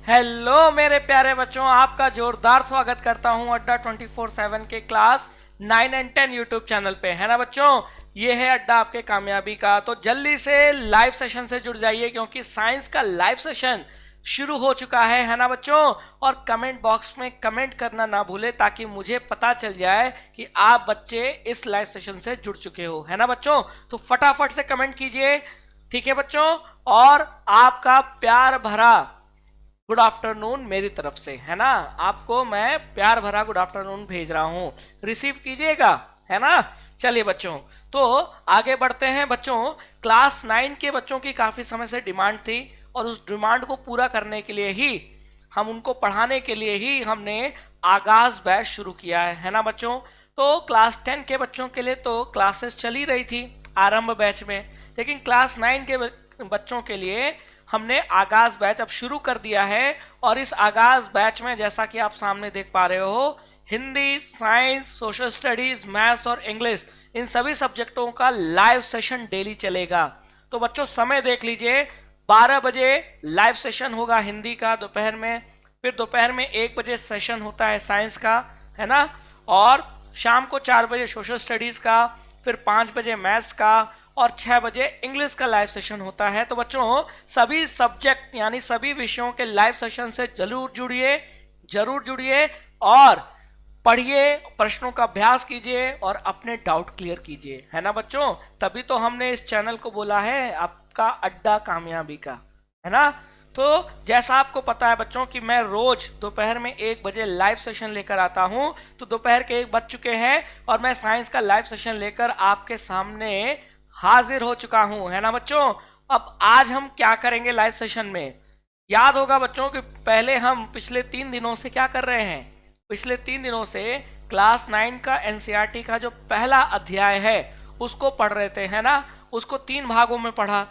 Hello मेरे प्यारे बच्चों, आपका जोरदार स्वागत करता हूं अड्डा 24/7 के क्लास 9 एंड 10 यूट्यूब चैनल पे। है ना बच्चों, ये है अड्डा आपके कामयाबी का। तो जल्दी से लाइव सेशन से जुड़ जाइए क्योंकि साइंस का लाइव सेशन शुरू हो चुका है ना बच्चों। और कमेंट बॉक्स में कमेंट करना ना भूले ताकि मुझे पता चल जाए कि आप बच्चे इस लाइव सेशन से जुड़ चुके हो। है ना बच्चों, तो फटाफट से कमेंट कीजिए, ठीक है बच्चों। और आपका प्यार भरा गुड आफ्टरनून मेरी तरफ से, है ना। आपको मैं प्यार भरा गुड आफ्टरनून भेज रहा हूं, रिसीव कीजिएगा, है ना। चलिए बच्चों, तो आगे बढ़ते हैं बच्चों। क्लास 9 के बच्चों की काफी समय से डिमांड थी और उस डिमांड को पूरा करने के लिए ही हम उनको पढ़ाने के लिए ही हमने आगाज बैच शुरू किया है ना बच्चों। तो क्लास 10 के बच्चों के लिए तो क्लासेस चली रही थी आरंभ बैच में, लेकिन क्लास 9 के बच्चों के लिए हमने आगाज बैच अब शुरू कर दिया है। और इस आगाज बैच में जैसा कि आप सामने देख पा रहे हो, Hindi, science, social studies, maths और इंग्लिश, इन सभी सब्जेक्टों का लाइव सेशन डेली चलेगा। तो बच्चों समय देख लीजिए, 12 बजे लाइव सेशन होगा हिंदी का दोपहर में, फिर दोपहर में 1 बजे सेशन होता है साइंस का, है ना। और शाम को 4 बजे सोशल स्टडीज का, फिर 5 बजे मैथ्स का और 6 बजे इंग्लिश का लाइव सेशन होता है। तो बच्चों सभी सब्जेक्ट यानी सभी विषयों के लाइव सेशन से जरूर जुड़िए और पढ़िए, प्रश्नों का अभ्यास कीजिए और अपने डाउट क्लियर कीजिए, है ना बच्चों। तभी तो हमने इस चैनल को बोला है आपका अड्डा कामयाबी का, है ना। तो जैसा आपको पता है बच्चों कि मैं रोज दोपहर में 1 बजे लाइव सेशन लेकर आता हूं, तो दोपहर के 1 बज चुके हैं और मैं साइंस का लाइव सेशन लेकर आपके सामने हाजिर हो चुका हूं, है ना बच्चों। अब आज हम क्या करेंगे लाइव सेशन में, याद होगा बच्चों कि पहले हम पिछले 3 दिनों से क्या कर रहे हैं। पिछले 3 दिनों से क्लास 9 का एनसीईआरटी का जो पहला अध्याय है उसको पढ़ रहे थे, है ना। उसको 3 भागों में पढ़ा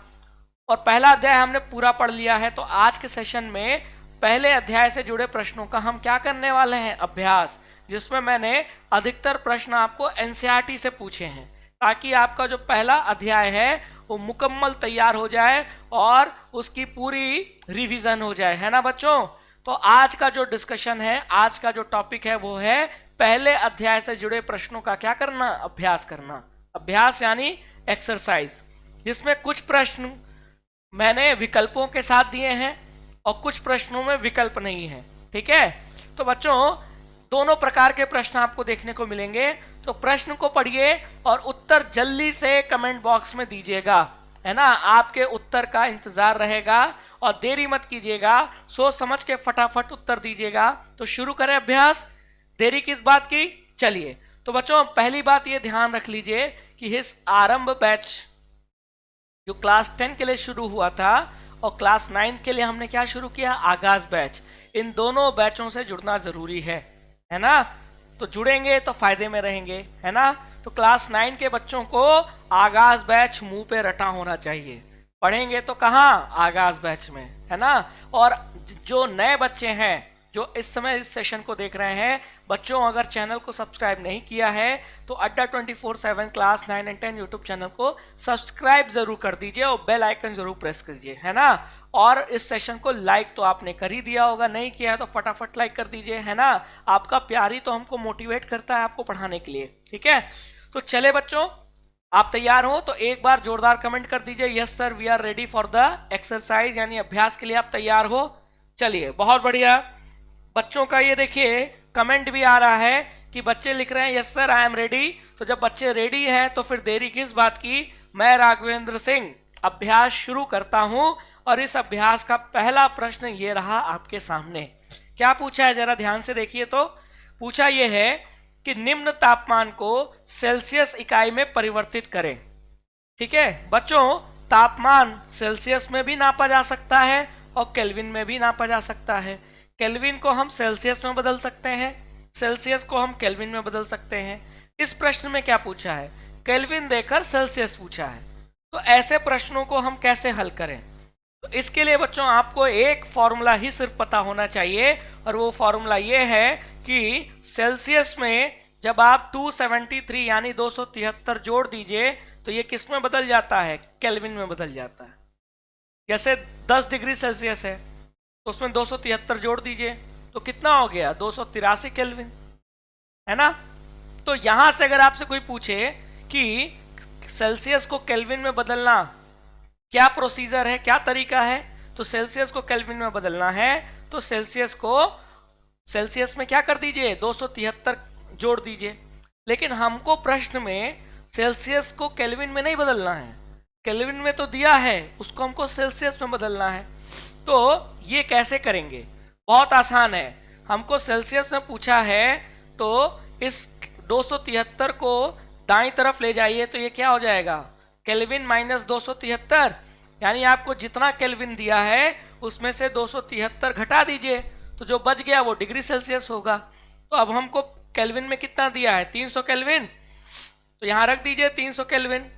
और पहला अध्याय हमने पूरा पढ़ लिया है। तो आज के सेशन में पहले अध्याय से जुड़े प्रश्नों का हम क्या करने वाले हैं, अभ्यास, जिसमें मैंने अधिकतर प्रश्न आपको एनसीईआरटी से पूछे हैं ताकि आपका जो पहला अध्याय है वो मुकम्मल तैयार हो जाए और उसकी पूरी रिवीजन हो जाए, है ना बच्चों। तो आज का जो डिस्कशन है, आज का जो टॉपिक है वो है पहले अध्याय से जुड़े प्रश्नों का क्या करना, अभ्यास करना। अभ्यास यानी एक्सरसाइज, जिसमें कुछ प्रश्न मैंने विकल्पों के साथ दिए हैं और कुछ प्रश्नों में विकल्प नहीं है, ठीक है। तो बच्चों दोनों प्रकार के प्रश्न आपको देखने को मिलेंगे। तो प्रश्न को पढ़िए और उत्तर जल्दी से कमेंट बॉक्स में दीजिएगा, है ना। आपके उत्तर का इंतजार रहेगा और देरी मत कीजिएगा, सोच समझ के फटाफट उत्तर दीजिएगा। तो शुरू करें अभ्यास, देरी किस बात की। चलिए, तो बच्चों पहली बात ये ध्यान रख लीजिए कि इस आरंभ बैच जो क्लास 10 के लिए शुरू हुआ था और क्लास 9 के लिए हमने क्या शुरू किया, आगाज बैच। इन दोनों बैचों से जुड़ना जरूरी है ना। तो जुड़ेंगे तो फायदे में रहेंगे, है ना। तो क्लास 9 के बच्चों को आगाज बैच मुंह पे रटा होना चाहिए, पढ़ेंगे तो कहाँ, आगाज बैच में, है ना। और जो नए बच्चे हैं जो इस समय इस सेशन को देख रहे हैं, बच्चों अगर चैनल को सब्सक्राइब नहीं किया है तो अड्डा 24/7 क्लास 9 एंड 10 यूट्यूब चैनल को सब्सक्राइब जरूर कर दीजिए और बेल आइकन जरूर प्रेस कीजिए, है ना। और इस सेशन को लाइक तो आपने कर ही दिया होगा, नहीं किया है तो फटाफट लाइक कर दीजिए, है ना। आपका प्यार ही तो हमको मोटिवेट करता है आपको पढ़ाने के लिए, ठीक है। तो चले बच्चों, आप तैयार हो तो एक बार जोरदार कमेंट कर दीजिए, yes sir we are ready for the exercise, यानी अभ्यास के लिए आप तैयार हो। चलिए, बहुत बढ़िया। बच्चों का ये देखिए कमेंट भी आ रहा है कि बच्चे लिख रहे हैं yes sir I am ready. तो जब बच्चे रेडी हैं तो फिर देरी किस बात की। मैं राघवेंद्र सिंह अभ्यास शुरू करता हूं और इस अभ्यास का पहला प्रश्न ये रहा आपके सामने। क्या पूछा है जरा ध्यान से देखिए। तो पूछा यह है कि निम्न तापमान को सेल्सियस इकाई में परिवर्तित करें, ठीक है बच्चों। तापमान सेल्सियस में भी नापा जा सकता है और केल्विन में भी नापा जा सकता है। केल्विन को हम सेल्सियस में बदल सकते हैं, सेल्सियस को हम केल्विन में बदल सकते हैं। इस प्रश्न में क्या पूछा है, केल्विन देकर सेल्सियस पूछा है। तो ऐसे प्रश्नों को हम कैसे हल करें, तो इसके लिए बच्चों आपको एक फॉर्मूला ही सिर्फ पता होना चाहिए और वो फॉर्मूला ये है कि सेल्सियस में जब आप 273 यानी 273 जोड़ दीजिए तो ये किस में बदल जाता है, केल्विन में बदल जाता है। जैसे 10 डिग्री सेल्सियस है तो उसमें 273 जोड़ दीजिए, तो कितना हो गया 283 केल्विन, है ना। तो यहां से अगर आपसे कोई पूछे कि सेल्सियस को केल्विन में बदलना क्या प्रोसीजर है, क्या तरीका है, तो सेल्सियस को केल्विन में बदलना है तो सेल्सियस में क्या कर दीजिए 273 जोड़ दीजिए। लेकिन हमको प्रश्न में सेल्सियस को केल्विन में नहीं बदलना है, केल्विन में तो दिया है, उसको हमको सेल्सियस में बदलना है। तो ये कैसे करेंगे, बहुत आसान है। हमको सेल्सियस में पूछा है तो इस 273 को दाईं तरफ ले जाइए तो ये क्या हो जाएगा केल्विन माइनस 273, यानी आपको जितना केल्विन दिया है उसमें से 273 घटा दीजिए, तो जो बच गया वो डिग्री सेल्सियस होगा। तो अब हमको केल्विन में कितना दिया है 300 केल्विन, तो यहाँ रख दीजिए 300 केल्विन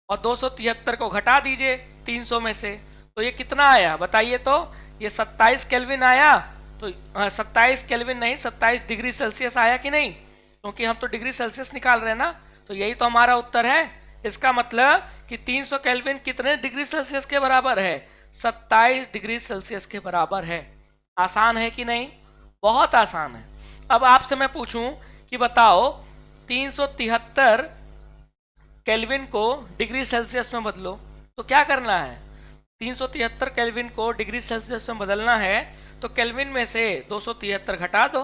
और 273 को घटा दीजिए 300 में से, तो ये कितना आया बताइए। तो ये 27 केल्विन आया, तो 27 केल्विन नहीं 27 डिग्री सेल्सियस आया कि नहीं, क्योंकि हम तो डिग्री सेल्सियस निकाल रहे हैं ना। तो यही तो हमारा उत्तर है। इसका मतलब कि 300 केल्विन कितने डिग्री सेल्सियस के बराबर है, 27 डिग्री सेल्सियस के बराबर है। आसान है कि नहीं, बहुत आसान है। अब आपसे मैं पूछूं कि बताओ 373 केल्विन को डिग्री सेल्सियस में बदलो, तो क्या करना है। 373 केल्विन को डिग्री सेल्सियस में बदलना है तो केल्विन में से 273 घटा दो,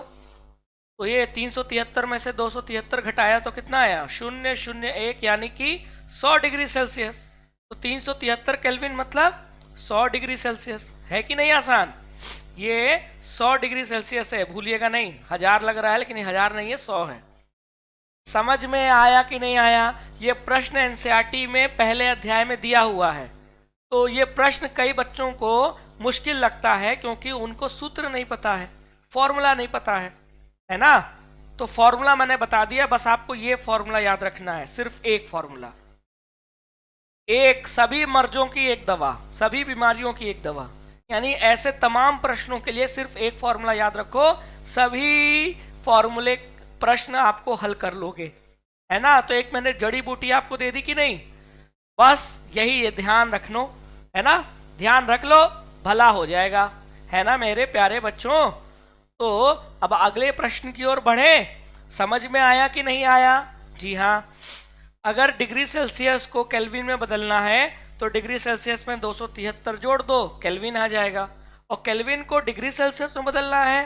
तो ये 373 में से 273 घटाया तो कितना आया 001, यानी कि 100 डिग्री सेल्सियस। तो 373 केल्विन मतलब 100 डिग्री सेल्सियस, है कि नहीं आसान। ये 100 डिग्री सेल्सियस है, भूलिएगा नहीं। 1000 लग रहा है लेकिन 1000 नहीं है, 100 है। समझ में आया कि नहीं आया। ये प्रश्न एनसीईआरटी में पहले अध्याय में दिया हुआ है। तो ये प्रश्न कई बच्चों को मुश्किल लगता है क्योंकि उनको सूत्र नहीं पता है, फॉर्मूला नहीं पता है ना। तो फॉर्मूला मैंने बता दिया, बस आपको ये फॉर्मूला याद रखना है, सिर्फ एक फॉर्मूला, एक सभी मर्जों की एक दवा, सभी बीमारियों की एक दवा। यानी ऐसे तमाम प्रश्नों के लिए सिर्फ एक फॉर्मूला याद रखो, सभी फॉर्मूले प्रश्न आपको हल कर लोगे, है ना। तो एक मैंने जड़ी बूटी आपको दे दी कि नहीं, बस यही ये ध्यान रखनो, है ना। ध्यान रख लो, भला हो जाएगा, है ना मेरे प्यारे बच्चों। तो अब अगले प्रश्न की ओर बढ़े। समझ में आया कि नहीं आया। जी हाँ, अगर डिग्री सेल्सियस को केल्विन में बदलना है तो डिग्री सेल्सियस में 273 जोड़ दो, केल्विन आ जाएगा। और केल्विन को डिग्री सेल्सियस में बदलना है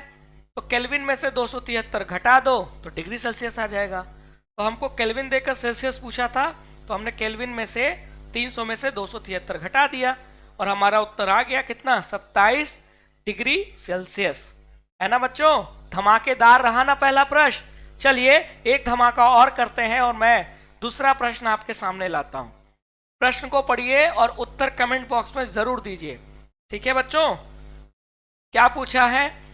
तो केल्विन में से 273 घटा दो तो डिग्री सेल्सियस आ जाएगा। तो हमको केल्विन देकर सेल्सियस पूछा था, तो हमने केल्विन में से 300 में से 273 घटा दिया और हमारा उत्तर आ गया कितना 27 डिग्री सेल्सियस, है ना बच्चों। धमाकेदार रहा ना पहला प्रश्न। चलिए एक धमाका और करते हैं और मैं दूसरा प्रश्न आपके सामने लाता हूं। प्रश्न को पढ़िए और उत्तर कमेंट बॉक्स में जरूर दीजिए, ठीक है बच्चों। क्या पूछा है,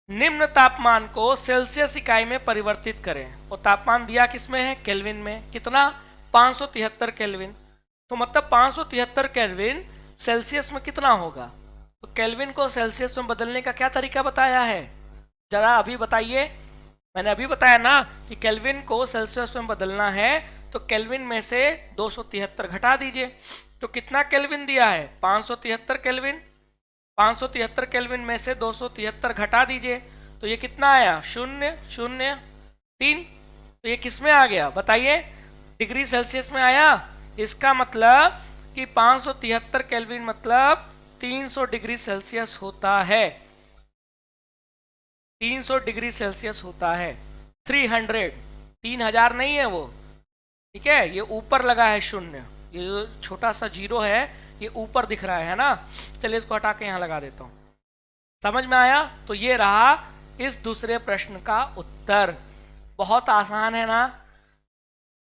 निम्न तापमान को सेल्सियस इकाई में परिवर्तित करें। और तापमान दिया किसमें है, केल्विन में। कितना 573 केल्विन। तो मतलब 573 केल्विन सेल्सियस में कितना होगा। तो केल्विन को सेल्सियस में बदलने का क्या तरीका बताया है, जरा अभी बताइए। मैंने अभी बताया ना कि केल्विन को सेल्सियस में बदलना है तो केल्विन में से 273 घटा दीजिए। तो कितना केल्विन दिया है 573 केल्विन। 573 केल्विन में से 273 घटा दीजिए तो ये कितना आया 0.03। तो ये किस में आ गया बताइए, डिग्री सेल्सियस में आया। इसका मतलब कि 573 केल्विन मतलब 300 डिग्री सेल्सियस होता है, 300 डिग्री सेल्सियस होता है। 300, 3000 नहीं है वो, ठीक है। ये ऊपर लगा है शून्य, ये जो छोटा सा जीरो है ये ऊपर दिख रहा है ना। चलिए इसको हटा के यहाँ लगा देता हूँ। समझ में आया। तो ये रहा इस दूसरे प्रश्न का उत्तर। बहुत आसान है ना।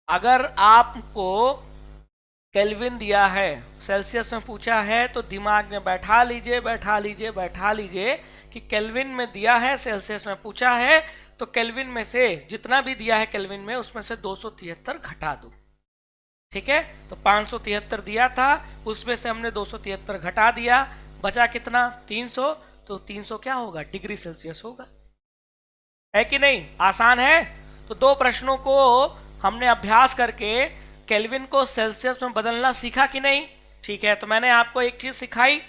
अगर आपको केल्विन दिया है, सेल्सियस में पूछा है, तो दिमाग में बैठा लीजिए बैठा लीजिए बैठा लीजिए कि केल्विन में दिया है, सेल्सियस में पूछा है, तो केल्विन में से जितना भी दिया है केल्विन में उसमें से 273 घटा दो, ठीक है। तो 573 दिया था, उसमें से हमने 273 घटा दिया, बचा कितना 300। तो 300 क्या होगा, डिग्री सेल्सियस होगा, है कि नहीं। आसान है। तो दो प्रश्नों को हमने अभ्यास करके केल्विन को सेल्सियस में बदलना सीखा कि नहीं। ठीक है, तो मैंने आपको एक चीज सिखाई,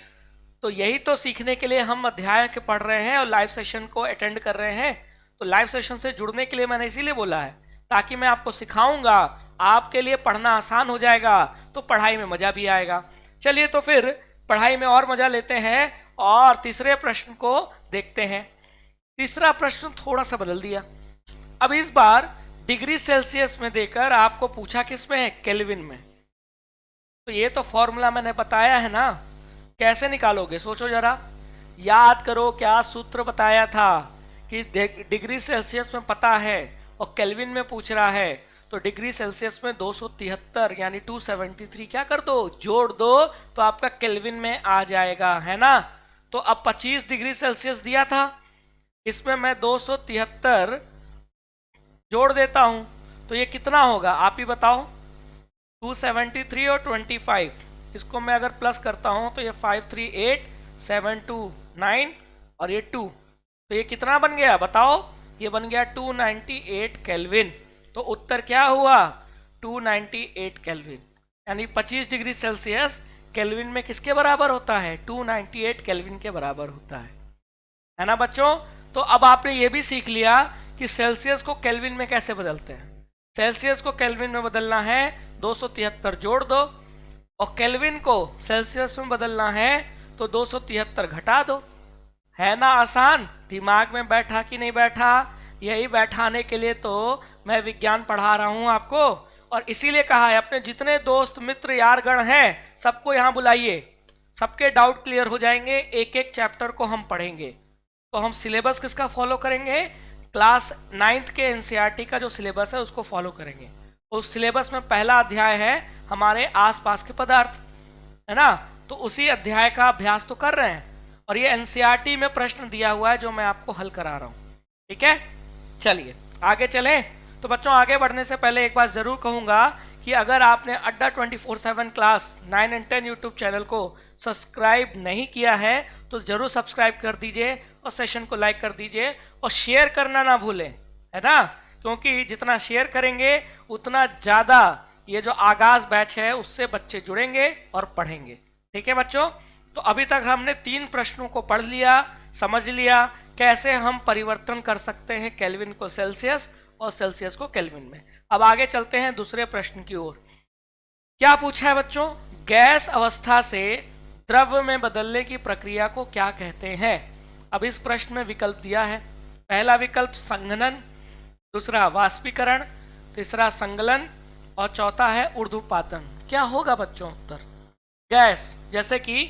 तो यही तो सीखने के लिए हम अध्याय के पढ़ रहे हैं और लाइव सेशन को अटेंड कर रहे हैं। तो लाइव सेशन से जुड़ने के लिए मैंने इसीलिए बोला है, ताकि मैं आपको सिखाऊंगा, आपके लिए पढ़ना आसान हो जाएगा, तो पढ़ाई में मजा भी आएगा। चलिए तो फिर पढ़ाई में और मजा लेते हैं और तीसरे प्रश्न को देखते हैं। तीसरा प्रश्न थोड़ा सा बदल दिया। अब इस बार डिग्री सेल्सियस में देकर आपको पूछा किस में है, केल्विन में। तो ये तो फॉर्मूला मैंने बताया है ना, कैसे निकालोगे सोचो जरा, याद करो क्या सूत्र बताया था कि डिग्री सेल्सियस में पता है और केल्विन में पूछ रहा है। तो डिग्री सेल्सियस में 273 यानी 273 क्या कर दो, जोड़ दो, तो आपका केल्विन में आ जाएगा, है ना। तो अब 25 डिग्री सेल्सियस दिया था, इसमें मैं 273 जोड़ देता हूं, तो ये कितना होगा आप ही बताओ। 273 और 25, इसको मैं अगर प्लस करता हूं तो ये 538 729 और ये 2, तो ये कितना बन गया बताओ, ये बन गया 298 केल्विन। तो उत्तर क्या हुआ, 298 केल्विन, यानी 25 डिग्री सेल्सियस केल्विन में किसके बराबर होता है, 298 केल्विन के बराबर होता है ना बच्चों। तो अब आपने ये भी सीख लिया कि सेल्सियस को केल्विन में कैसे बदलते हैं। सेल्सियस को केल्विन में बदलना है 273 जोड़ दो, और केल्विन को सेल्सियस में बदलना है तो 273 घटा दो। है ना आसान, दिमाग में बैठा कि नहीं बैठा। यही बैठाने के लिए तो मैं विज्ञान पढ़ा रहा हूं आपको, और इसीलिए कहा है अपने जितने दोस्त मित्र यारगण हैं सबको यहाँ बुलाइए, सबके डाउट क्लियर हो जाएंगे। एक एक चैप्टर को हम पढ़ेंगे। तो हम सिलेबस किसका फॉलो करेंगे, क्लास 9th के एनसीईआरटी का जो सिलेबस है उसको फॉलो करेंगे। उस सिलेबस में पहला अध्याय है हमारे आसपास के पदार्थ, है ना। तो उसी अध्याय का अभ्यास तो कर रहे हैं, और ये एनसीईआरटी में प्रश्न दिया हुआ है जो मैं आपको हल करा रहा हूं, ठीक है। चलिए आगे चलें। तो बच्चों आगे बढ़ने से पहले एक बात जरूर कहूंगा कि अगर आपने अड्डा 24/7 क्लास 9 and 10 यूट्यूब चैनल को सब्सक्राइब नहीं किया है तो जरूर सब्सक्राइब कर दीजिए और सेशन को लाइक कर दीजिए और शेयर करना ना भूलें, है ना। क्योंकि जितना शेयर करेंगे उतना ज़्यादा ये जो आगाज बैच है उससे बच्चे जुड़ेंगे और पढ़ेंगे, ठीक है बच्चों। तो अभी तक हमने 3 प्रश्नों को पढ़ लिया, समझ लिया कैसे हम परिवर्तन कर सकते हैं केल्विन को सेल्सियस और सेल्सियस को केल्विन में। अब आगे चलते हैं दूसरे प्रश्न की ओर। क्या पूछा है बच्चों, गैस अवस्था से द्रव्य में बदलने की प्रक्रिया को क्या कहते हैं। अब इस प्रश्न में विकल्प दिया है, पहला विकल्प संघनन, दूसरा वाष्पीकरण, तीसरा संगलन और चौथा है ऊर्ध्वपातन। क्या होगा बच्चों उत्तर, गैस जैसे कि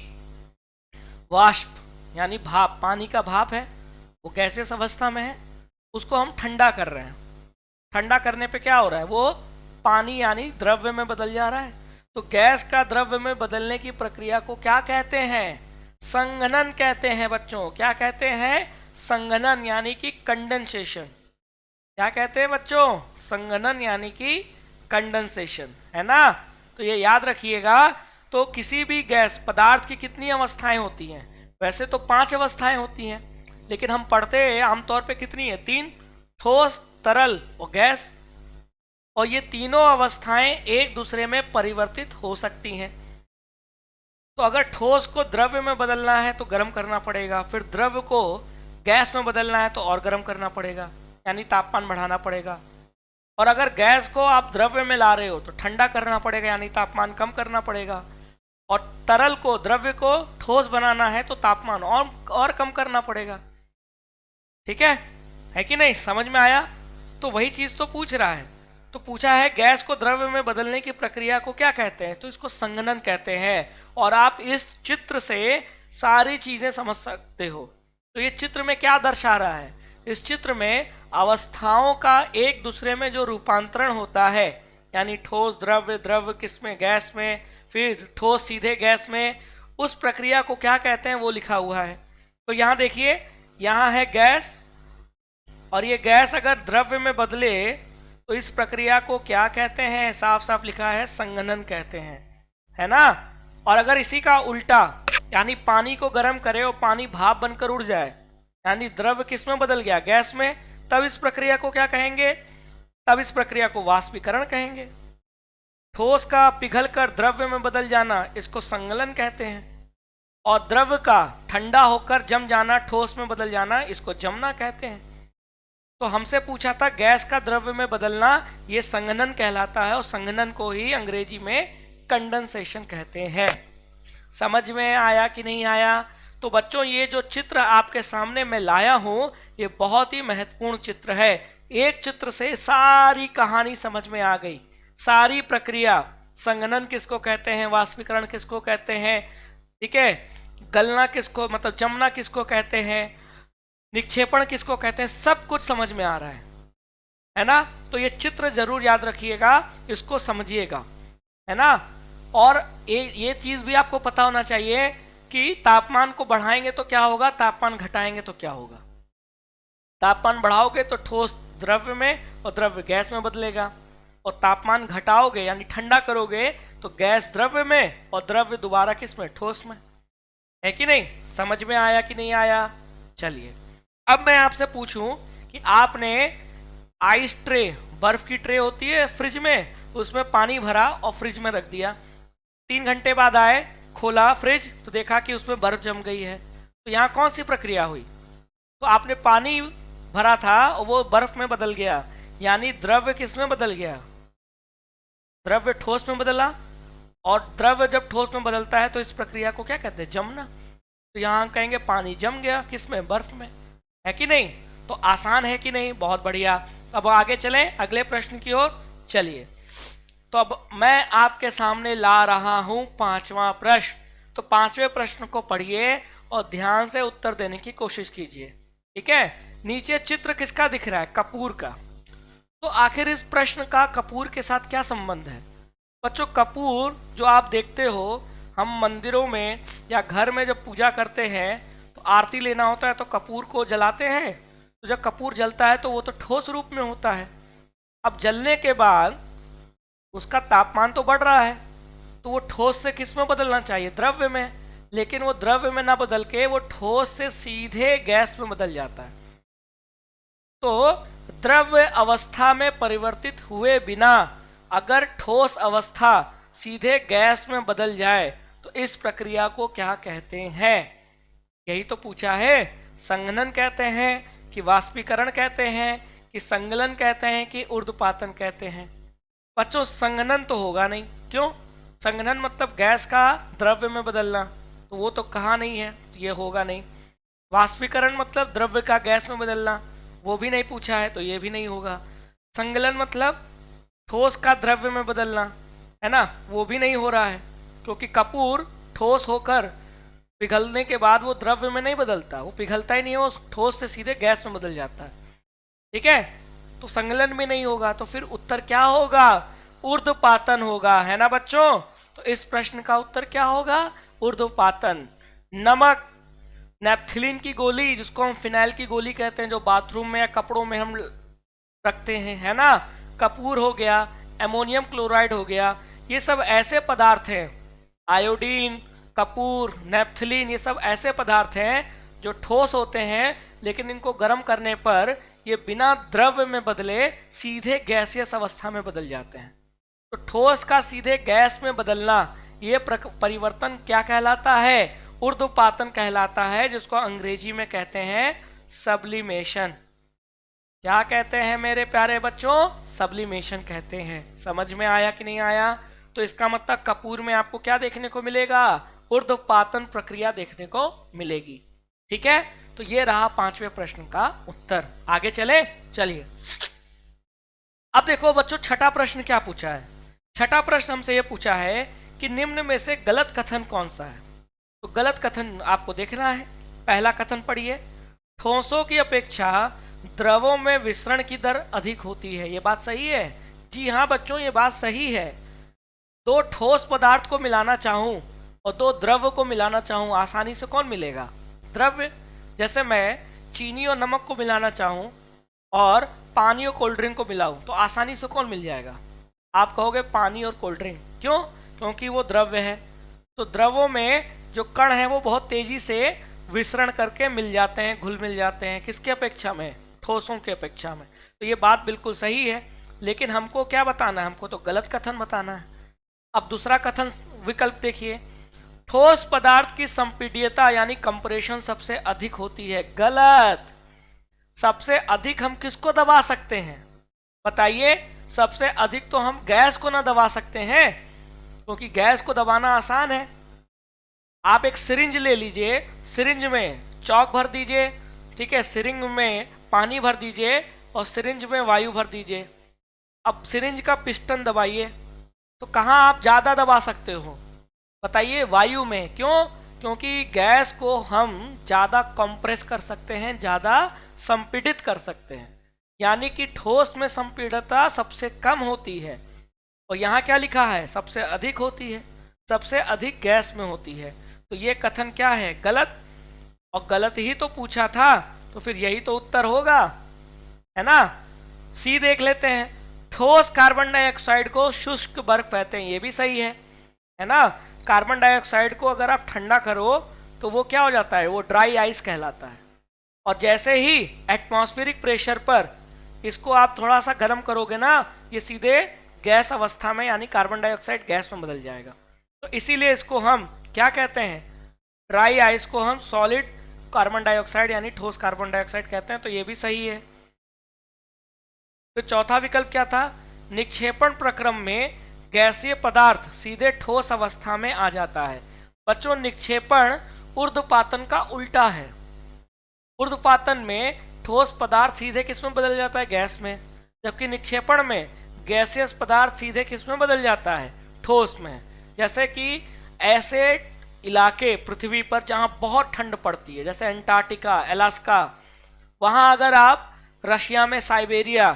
वाष्प यानी भाप, पानी का भाप है वो गैसियस अवस्था में है, उसको हम ठंडा कर रहे हैं। ठंडा करने पे क्या हो रहा है, वो पानी यानी द्रव्य में बदल जा रहा है। तो गैस का द्रव्य में बदलने की प्रक्रिया को क्या कहते हैं, संघनन कहते हैं बच्चों। क्या कहते हैं, संघनन यानी कि कंडेंसेशन। क्या कहते हैं बच्चों, संघनन यानी कि कंडेंसेशन, है ना। तो ये याद रखिएगा। तो किसी भी गैस पदार्थ की कितनी अवस्थाएं होती हैं, वैसे तो 5 अवस्थाएं होती हैं, लेकिन हम पढ़ते हैं आमतौर पे कितनी है, 3, ठोस, तरल और गैस। और ये तीनों अवस्थाएं एक दूसरे में परिवर्तित हो सकती हैं। तो अगर ठोस को द्रव्य में बदलना है तो गर्म करना पड़ेगा, फिर द्रव्य को गैस में बदलना है तो और गर्म करना पड़ेगा, यानी तापमान बढ़ाना पड़ेगा। और अगर गैस को आप द्रव्य में ला रहे हो तो ठंडा करना पड़ेगा, यानी तापमान कम करना पड़ेगा। और तरल को, द्रव्य को ठोस बनाना है तो तापमान और कम करना पड़ेगा, ठीक है कि नहीं, समझ में आया। तो वही चीज तो पूछ रहा है। तो पूछा है गैस को द्रव्य में बदलने की प्रक्रिया को क्या कहते हैं, तो इसको संघनन कहते हैं। और आप इस चित्र से सारी चीजें समझ सकते हो। तो ये चित्र में क्या दर्शा रहा है, इस चित्र में अवस्थाओं का एक दूसरे में जो रूपांतरण होता है, यानी ठोस द्रव्य, द्रव्य किसमें, गैस में, फिर ठोस सीधे गैस में, उस प्रक्रिया को क्या कहते हैं वो लिखा हुआ है। तो यहाँ देखिए, यहाँ है गैस, और ये गैस अगर द्रव्य में बदले तो इस प्रक्रिया को क्या कहते हैं, साफ साफ लिखा है संघनन कहते हैं, है ना। और अगर इसी का उल्टा, यानी पानी को गर्म करे और पानी भाप बनकर उड़ जाए, यानी द्रव्य किस में बदल गया, गैस में, तब इस प्रक्रिया को क्या कहेंगे, तब इस प्रक्रिया को वाष्पीकरण कहेंगे। ठोस का पिघलकर द्रव्य में बदल जाना, इसको संगलन कहते हैं। और द्रव का ठंडा होकर जम जाना, ठोस में बदल जाना, इसको जमना कहते हैं। तो हमसे पूछा था गैस का द्रव्य में बदलना, ये संघनन कहलाता है और संघनन को ही अंग्रेजी में कंडेंसेशन कहते हैं। समझ में आया कि नहीं आया? तो बच्चों ये जो चित्र आपके सामने मैं लाया हूं ये बहुत ही महत्वपूर्ण चित्र है। एक चित्र से सारी कहानी समझ में आ गई, सारी प्रक्रिया। संघनन किसको कहते हैं, वाष्पीकरण किसको कहते हैं, ठीक है, गलना किसको मतलब जमना किसको कहते हैं, निक्षेपण किसको कहते हैं, सब कुछ समझ में आ रहा है ना। तो ये चित्र जरूर याद रखिएगा, इसको समझिएगा, है ना। और ये चीज भी आपको पता होना चाहिए कि तापमान को बढ़ाएंगे तो क्या होगा, तापमान घटाएंगे तो क्या होगा। तापमान बढ़ाओगे तो ठोस द्रव्य में और द्रव्य गैस में बदलेगा, और तापमान घटाओगे यानी ठंडा करोगे तो गैस द्रव्य में और द्रव्य दोबारा किस में, ठोस में। है कि नहीं? समझ में आया कि नहीं आया? चलिए अब मैं आपसे पूछूं कि आपने आइस ट्रे, बर्फ की ट्रे होती है फ्रिज में, उसमें पानी भरा और फ्रिज में रख दिया। 3 घंटे बाद आए, खोला फ्रिज तो देखा कि उसमें बर्फ जम गई है। तो यहाँ कौन सी प्रक्रिया हुई? तो आपने पानी भरा था और वो बर्फ में बदल गया, यानी द्रव्य किस में बदल गया, द्रव्य ठोस में बदला। और द्रव्य जब ठोस में बदलता है तो इस प्रक्रिया को क्या कहते हैं, जमना। तो यहाँ हम कहेंगे पानी जम गया, किस में, बर्फ में। है कि नहीं? तो आसान है कि नहीं? बहुत बढ़िया। अब आगे चलें अगले प्रश्न की ओर। चलिए तो अब मैं आपके सामने ला रहा हूं 5वां प्रश्न। तो 5वें प्रश्न को पढ़िए और ध्यान से उत्तर देने की कोशिश कीजिए, ठीक है। नीचे चित्र किसका दिख रहा है, कपूर का। तो आखिर इस प्रश्न का कपूर के साथ क्या संबंध है? बच्चों कपूर जो आप देखते हो, हम मंदिरों में या घर में जब पूजा करते हैं तो आरती लेना होता है तो कपूर को जलाते हैं। तो जब कपूर जलता है तो वो तो ठोस रूप में होता है। अब जलने के बाद उसका तापमान तो बढ़ रहा है, तो वो ठोस से किस में बदलना चाहिए, द्रव्य में। लेकिन वो द्रव्य में ना बदल के वो ठोस से सीधे गैस में बदल जाता है। तो द्रव्य अवस्था में परिवर्तित हुए बिना अगर ठोस अवस्था सीधे गैस में बदल जाए तो इस प्रक्रिया को क्या कहते हैं? यही तो पूछा है। संघनन कहते हैं कि वाष्पीकरण कहते हैं कि संगलन कहते हैं कि ऊर्ध्वपातन कहते हैं? बच्चों संघनन तो होगा नहीं। क्यों? संघनन मतलब गैस का द्रव्य में बदलना, तो वो तो कहा नहीं है, तो ये होगा नहीं। वाष्पीकरण मतलब द्रव्य का गैस में बदलना, वो भी नहीं पूछा है, तो ये भी नहीं होगा। संगलन मतलब ठोस का द्रव्य में बदलना, है ना, वो भी नहीं हो रहा है, क्योंकि कपूर ठोस होकर पिघलने के बाद वो द्रव्य में नहीं बदलता, वो पिघलता ही नहीं है, वो ठोस से सीधे गैस में बदल जाता है, ठीक है। तो संगलन भी नहीं होगा, तो फिर उत्तर क्या होगा, ऊर्ध्वपातन होगा, है ना बच्चों। तो इस प्रश्न का उत्तर क्या होगा, ऊर्ध्वपातन। नमक, नेपथिलीन की गोली जिसको हम फिनाइल की गोली कहते हैं, जो बाथरूम में या कपड़ों में हम रखते हैं, है ना, कपूर हो गया, एमोनियम क्लोराइड हो गया, ये सब ऐसे पदार्थ हैं, आयोडीन, कपूर, नेपथिलीन, ये सब ऐसे पदार्थ हैं जो ठोस होते हैं, लेकिन इनको गर्म करने पर ये बिना द्रव्य में बदले सीधे गैसियस अवस्था में बदल जाते हैं। तो ठोस का सीधे गैस में बदलना, ये परिवर्तन क्या कहलाता है, ऊर्ध्वपातन कहलाता है, जिसको अंग्रेजी में कहते हैं सब्लिमेशन। क्या कहते हैं मेरे प्यारे बच्चों, सब्लिमेशन कहते हैं। समझ में आया कि नहीं आया? तो इसका मतलब कपूर में आपको क्या देखने को मिलेगा, ऊर्ध्वपातन प्रक्रिया देखने को मिलेगी, ठीक है। तो ये रहा 5वें प्रश्न का उत्तर। आगे चले, चलिए अब देखो बच्चों छठा प्रश्न क्या पूछा है। छठा प्रश्न हमसे ये पूछा है कि निम्न में से गलत कथन कौन सा है। तो गलत कथन आपको देखना है। पहला कथन पढ़िए, ठोसों की अपेक्षा द्रवों में विसरण की दर अधिक होती है। ये बात सही है? जी हाँ बच्चों, ये बात सही है। 2 ठोस पदार्थ को मिलाना चाहूं और 2 द्रव्य को मिलाना चाहूं, आसानी से कौन मिलेगा, द्रव्य। जैसे मैं चीनी और नमक को मिलाना चाहूं और पानी और कोल्ड ड्रिंक को मिलाऊं, तो आसानी से कौन मिल जाएगा, आप कहोगे पानी और कोल्ड ड्रिंक। क्यों? क्योंकि वो द्रव्य है। तो द्रवों में जो कण है वो बहुत तेजी से विसरण करके मिल जाते हैं, घुल मिल जाते हैं, किसके अपेक्षा में, ठोसों के अपेक्षा में। तो ये बात बिल्कुल सही है, लेकिन हमको क्या बताना है, हमको तो गलत कथन बताना है। अब दूसरा कथन विकल्प देखिए, ठोस पदार्थ की संपीड्यता यानी कंप्रेशन सबसे अधिक होती है। गलत। सबसे अधिक हम किसको दबा सकते हैं बताइए? सबसे अधिक तो हम गैस को ना दबा सकते हैं, क्योंकि गैस को दबाना आसान है। आप एक सिरिंज ले लीजिए, सिरिंज में चौक भर दीजिए, ठीक है, सिरिंज में पानी भर दीजिए और सिरिंज में वायु भर दीजिए। अब सिरिंज का पिस्टन दबाइए, तो कहाँ आप ज़्यादा दबा सकते हो बताइए? वायु में। क्यों? क्योंकि गैस को हम ज़्यादा कंप्रेस कर सकते हैं, ज़्यादा संपीड़ित कर सकते हैं, यानी कि ठोस में संपीड़ितता सबसे कम होती है। और यहाँ क्या लिखा है? सबसे अधिक होती है, सबसे अधिक गैस में होती है। तो ये कथन क्या है? गलत। और गलत ही तो पूछा था, तो फिर यही तो उत्तर होगा, है ना? सी देख लेते हैं। ठोस कार्बन डाइऑक्साइड को शुष्क बर्फ कहते हैं, ये भी सही है ना? कार्बन डाइऑक्साइड को अगर आप ठंडा करो तो वो क्या हो जाता है? वो ड्राई आइस कहलाता है। और जैसे ही एटमॉस्फेरिक प्रेशर पर इसको आप थोड़ा सा गर्म करोगे ना, ये सीधे गैस अवस्था में यानी कार्बन डाइऑक्साइड गैस में बदल जाएगा। तो इसीलिए इसको हम क्या कहते हैं? ड्राई आइस को हम सॉलिड कार्बन डाइऑक्साइड यानी ठोस कार्बन डाइऑक्साइड कहते हैं। तो ये भी सही है। तो चौथा विकल्प क्या था? निक्षेपण प्रक्रम में गैसीय पदार्थ सीधे ठोस अवस्था में आ जाता है। बच्चों, निक्षेपण ऊर्ध्वपातन का उल्टा है। ऊर्ध्वपातन में ठोस पदार्थ सीधे किस में बदल जाता है? गैस में। जबकि निक्षेपण में गैसियस पदार्थ सीधे किस में बदल जाता है? ठोस में। जैसे कि ऐसे इलाके पृथ्वी पर जहां बहुत ठंड पड़ती है, जैसे अंटार्कटिका, अलास्का, वहां अगर आप रशिया में साइबेरिया,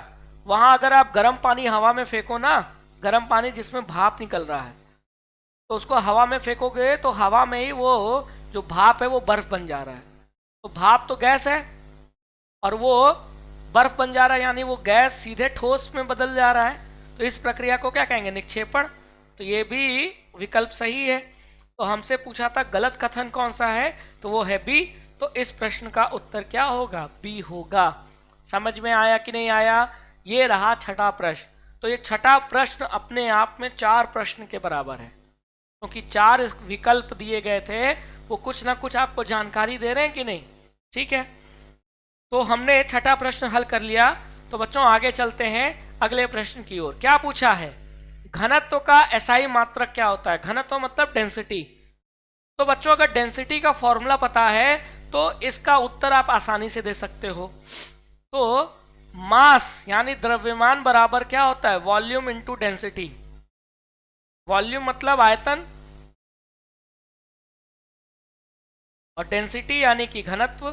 वहां अगर आप गर्म पानी हवा में फेंको ना, गर्म पानी जिसमें भाप निकल रहा है, तो उसको हवा में फेंकोगे तो हवा में ही वो जो भाप है वो बर्फ बन जा रहा है। तो भाप तो गैस है और वो बर्फ बन जा रहा है, यानी वो गैस सीधे ठोस में बदल जा रहा है। तो इस प्रक्रिया को क्या कहेंगे? निक्षेपण। तो ये भी विकल्प सही है। तो हमसे पूछा था गलत कथन कौन सा है, तो वो है बी। तो इस प्रश्न का उत्तर क्या होगा? बी होगा। समझ में आया कि नहीं आया? ये रहा छठा प्रश्न। तो ये छठा प्रश्न अपने आप में 4 प्रश्न के बराबर है, क्योंकि 4 विकल्प दिए गए थे, वो कुछ ना कुछ आपको जानकारी दे रहे हैं कि नहीं? ठीक है, तो हमने छठा प्रश्न हल कर लिया। तो बच्चों आगे चलते हैं अगले प्रश्न की ओर। क्या पूछा है? घनत्व का एसआई मात्रक क्या होता है? घनत्व मतलब डेंसिटी। तो बच्चों अगर डेंसिटी का फॉर्मूला पता है तो इसका उत्तर आप आसानी से दे सकते हो। तो मास यानी द्रव्यमान बराबर क्या होता है? Volume into density. वॉल्यूम मतलब आयतन और डेंसिटी यानी कि घनत्व,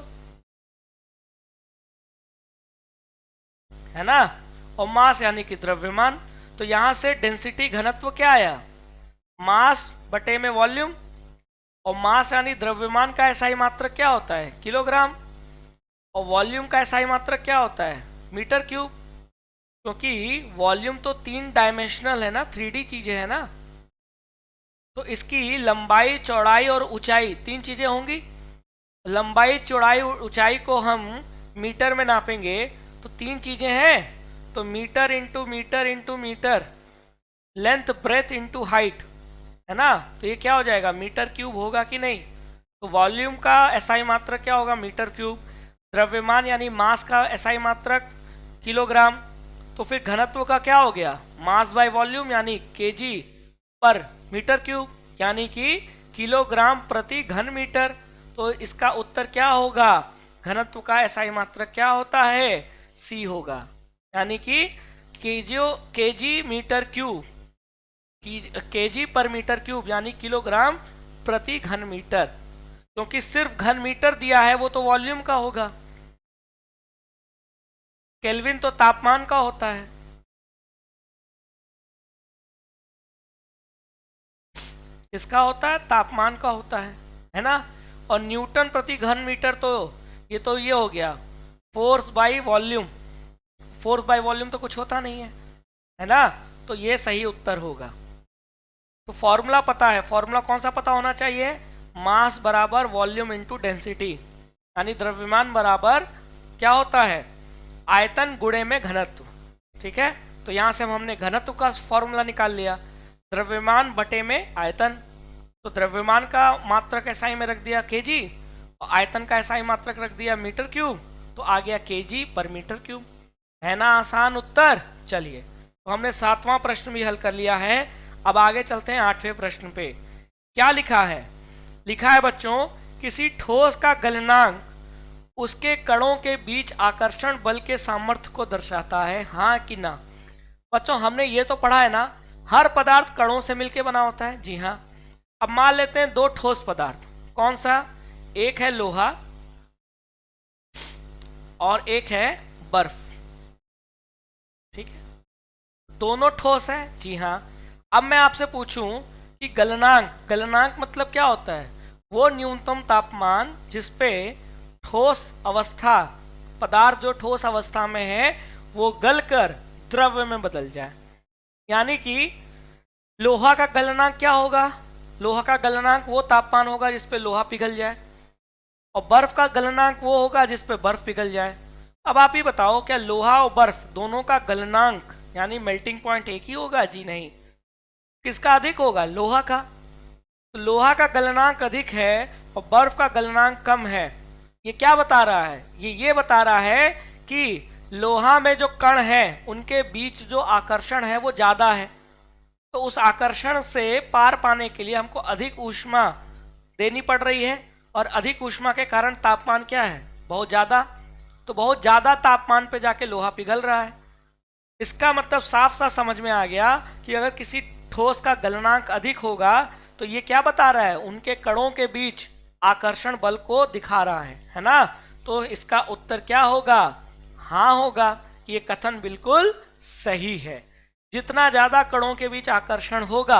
है ना? और मास यानी कि द्रव्यमान। तो यहां से डेंसिटी घनत्व क्या आया? मास बटे में वॉल्यूम। और मास यानी द्रव्यमान का एसआई मात्रक क्या होता है? किलोग्राम। और वॉल्यूम का एसआई मात्रक क्या होता है? Metre cube. क्योंकि वॉल्यूम तो 3 डायमेंशनल है ना, 3D चीजें है ना, तो इसकी लंबाई, चौड़ाई और ऊंचाई 3 चीजें होंगी। लंबाई, चौड़ाई, ऊंचाई को हम मीटर में नापेंगे तो 3 चीजें हैं। तो metre into metre into metre, length breadth into height, है ना? तो ये क्या हो जाएगा? मीटर क्यूब होगा कि नहीं? तो वॉल्यूम का एसआई मात्रक क्या होगा? Metre cube. द्रव्यमान यानी मास का एसआई मात्रक किलोग्राम। तो फिर घनत्व का क्या हो गया? मास बाय वॉल्यूम यानी केजी पर मीटर क्यूब, यानी कि किलोग्राम प्रति घन मीटर। तो इसका उत्तर क्या होगा? घनत्व का एसआई मात्रक क्या होता है? सी होगा, यानी कि केजी मीटर क्यूब, केजी पर मीटर क्यूब यानी किलोग्राम प्रति घन मीटर। क्योंकि सिर्फ घन मीटर दिया है, वो तो वॉल्यूम का होगा। केल्विन तो तापमान का होता है। इसका होता है तापमान का होता है ना? और न्यूटन प्रति घन मीटर तो ये हो गया force by volume. Force by volume तो कुछ होता नहीं है ना? तो ये सही उत्तर होगा। तो फॉर्मूला पता है, फॉर्मूला कौन सा पता होना चाहिए? मास बराबर वॉल्यूम इनटू डेंसिटी, यानी द्रव्यमान बराबर क्या होता है? आयतन गुणे में घनत्व। ठीक है, तो यहां से हमने घनत्व का फॉर्मूला निकाल लिया, द्रव्यमान बटे में आयतन। तो द्रव्यमान का मात्रक एसआई में रख दिया केजी, और आयतन का एसआई मात्रक रख दिया मीटर क्यूब, तो आ गया केजी पर मीटर क्यूब। है ना आसान उत्तर। चलिए, तो हमने 7वां प्रश्न भी हल कर लिया है। अब आगे चलते हैं 8वें प्रश्न पे। क्या लिखा है? लिखा है बच्चों, किसी ठोस का गलनांक उसके कणों के बीच आकर्षण बल के सामर्थ्य को दर्शाता है, हाँ कि ना? बच्चों हमने ये तो पढ़ा है ना, हर पदार्थ कणों से मिलकर बना होता है। जी हाँ। अब मान लेते हैं दो ठोस पदार्थ। कौन सा? एक है लोहा और एक है बर्फ। ठीक है, दोनों ठोस है। जी हाँ। अब मैं आपसे पूछूं कि गलनांक मतलब क्या होता है? वो न्यूनतम तापमान जिसपे ठोस अवस्था, पदार्थ जो ठोस अवस्था में है वो गलकर द्रव्य में बदल जाए। यानी कि लोहा का गलनांक क्या होगा? लोहा का गलनांक वो तापमान होगा जिसपे लोहा पिघल जाए, और बर्फ का गलनांक वो होगा जिसपे बर्फ पिघल जाए। अब आप ही बताओ, क्या लोहा और बर्फ दोनों का गलनांक यानी मेल्टिंग पॉइंट एक ही होगा? जी नहीं। किसका अधिक होगा? लोहा का। तो लोहा का गलनांक अधिक है और बर्फ का गलनांक कम है। ये क्या बता रहा है? ये बता रहा है कि लोहा में जो कण है उनके बीच जो आकर्षण है वो ज्यादा है, तो उस आकर्षण से पार पाने के लिए हमको अधिक ऊष्मा देनी पड़ रही है, और अधिक ऊष्मा के कारण तापमान क्या है? बहुत ज्यादा। तो बहुत ज्यादा तापमान पे जाके लोहा पिघल रहा है। इसका मतलब साफ साफ समझ में आ गया कि अगर किसी ठोस का गलनांक अधिक होगा तो ये क्या बता रहा है? उनके कणों के बीच आकर्षण बल को दिखा रहा है ना? तो इसका उत्तर क्या होगा? हाँ होगा। ये कथन बिल्कुल सही है। जितना ज्यादा कणों के बीच आकर्षण होगा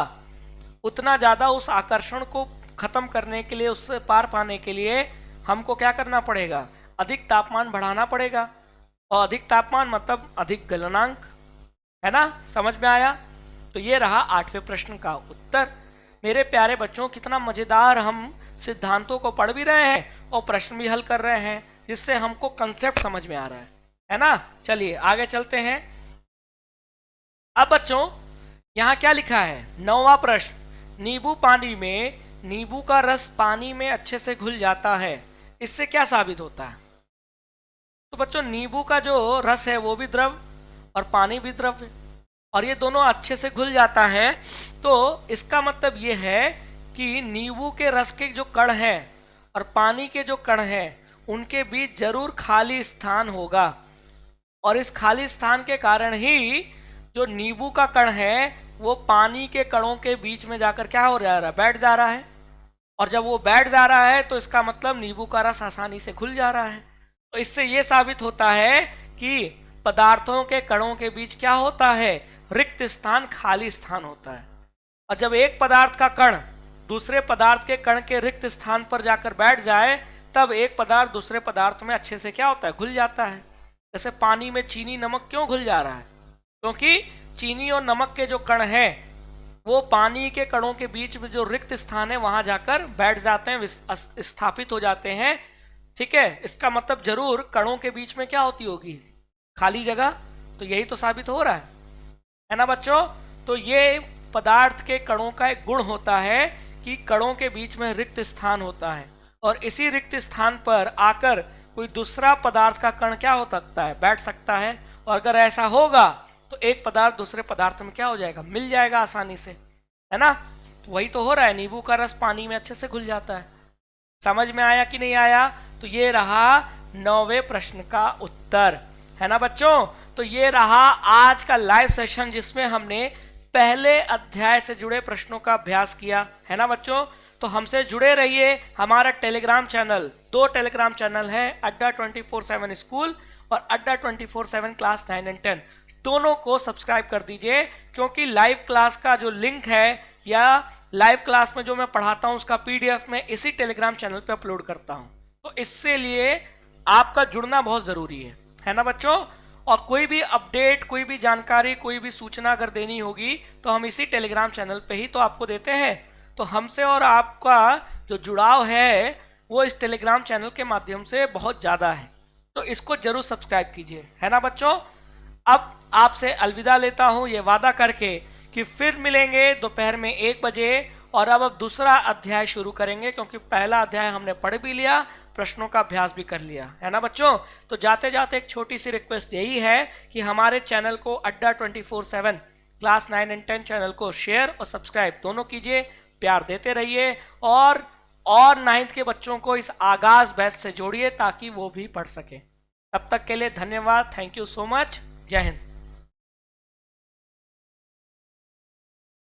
उतना ज्यादा उस आकर्षण को खत्म करने के लिए, उससे पार पाने के लिए हमको क्या करना पड़ेगा? अधिक तापमान बढ़ाना पड़ेगा, और अधिक तापमान मतलब अधिक गलनांक। है ना? समझ में आया? तो ये रहा 8वें प्रश्न का उत्तर। मेरे प्यारे बच्चों, कितना मजेदार हम सिद्धांतों को पढ़ भी रहे हैं और प्रश्न भी हल कर रहे हैं, जिससे हमको कंसेप्ट समझ में आ रहा है ना? चलिए आगे चलते हैं। अब बच्चों यहाँ क्या लिखा है? 9वां प्रश्न, नींबू का रस पानी में अच्छे से घुल जाता है, इससे क्या साबित होता है? तो बच्चों नींबू का जो रस है वो भी द्रव और पानी भी द्रव है, और ये दोनों अच्छे से घुल जाता है। तो इसका मतलब ये है कि नींबू के रस के जो कण हैं और पानी के जो कण हैं उनके बीच जरूर खाली स्थान होगा, और इस खाली स्थान के कारण ही जो नींबू का कण है वो पानी के कणों के बीच में जाकर क्या हो जा रहा है? बैठ जा रहा है। और जब वो बैठ जा रहा है तो इसका मतलब नींबू का रस आसानी से घुल जा रहा है। तो इससे ये साबित होता है कि पदार्थों के कणों के बीच क्या होता है? रिक्त स्थान, खाली स्थान होता है। और जब एक पदार्थ का कण दूसरे पदार्थ के कण के रिक्त स्थान पर जाकर बैठ जाए तब एक पदार्थ दूसरे पदार्थ में अच्छे से क्या होता है? घुल जाता है। जैसे पानी में चीनी नमक क्यों घुल जा रहा है? क्योंकि चीनी और नमक के जो कण हैं वो पानी के कणों के बीच में जो रिक्त स्थान है वहां जाकर बैठ जाते हैं, स्थापित हो जाते हैं। ठीक है, इसका मतलब जरूर कणों के बीच में क्या होती होगी? खाली जगह। तो यही तो साबित हो रहा है ना बच्चों? तो ये पदार्थ के कणों का एक गुण होता है कि कणों के बीच में रिक्त स्थान होता है, और इसी रिक्त स्थान पर आकर कोई दूसरा पदार्थ का कण क्या हो सकता है? बैठ सकता है। और अगर ऐसा होगा तो एक पदार्थ दूसरे पदार्थ में क्या हो जाएगा? मिल जाएगा आसानी से। है ना? तो वही तो हो रहा है, नींबू का रस पानी में अच्छे से घुल जाता है। समझ में आया कि नहीं आया? तो ये रहा 9वें प्रश्न का उत्तर। है ना बच्चों? तो ये रहा आज का लाइव सेशन जिसमें हमने पहले अध्याय से जुड़े प्रश्नों का अभ्यास किया। है ना बच्चों? तो हमसे जुड़े रहिए। हमारा टेलीग्राम चैनल, 2 टेलीग्राम चैनल है, अड्डा 24/7 स्कूल और अड्डा 24/7 क्लास 9 और 10, दोनों को सब्सक्राइब कर दीजिए, क्योंकि लाइव क्लास का जो लिंक है या लाइव क्लास में जो मैं पढ़ाता हूं उसका पीडीएफ में इसी टेलीग्राम चैनल पे अपलोड करता हूं। तो इससे लिए आपका जुड़ना बहुत जरूरी है ना बच्चों? और कोई भी अपडेट, कोई भी जानकारी, कोई भी सूचना अगर देनी होगी तो हम इसी टेलीग्राम चैनल पे ही तो आपको देते हैं। तो हमसे और आपका जो जुड़ाव है वो इस टेलीग्राम चैनल के माध्यम से बहुत ज़्यादा है, तो इसको जरूर सब्सक्राइब कीजिए। है ना बच्चों? अब आपसे अलविदा लेता हूँ ये वादा करके कि फिर मिलेंगे दोपहर में 1 बजे और अब दूसरा अध्याय शुरू करेंगे, क्योंकि पहला अध्याय हमने पढ़ भी लिया, प्रश्नों का अभ्यास भी कर लिया है ना बच्चों। तो जाते जाते एक छोटी सी रिक्वेस्ट यही है कि हमारे चैनल को अड्डा 24/7 क्लास 9 एंड 10 चैनल को शेयर और सब्सक्राइब दोनों कीजिए, प्यार देते रहिए और 9th के बच्चों को इस आगाज बैच से जोड़िए ताकि वो भी पढ़ सके। तब तक के लिए धन्यवाद, थैंक यू सो मच, जय हिंद।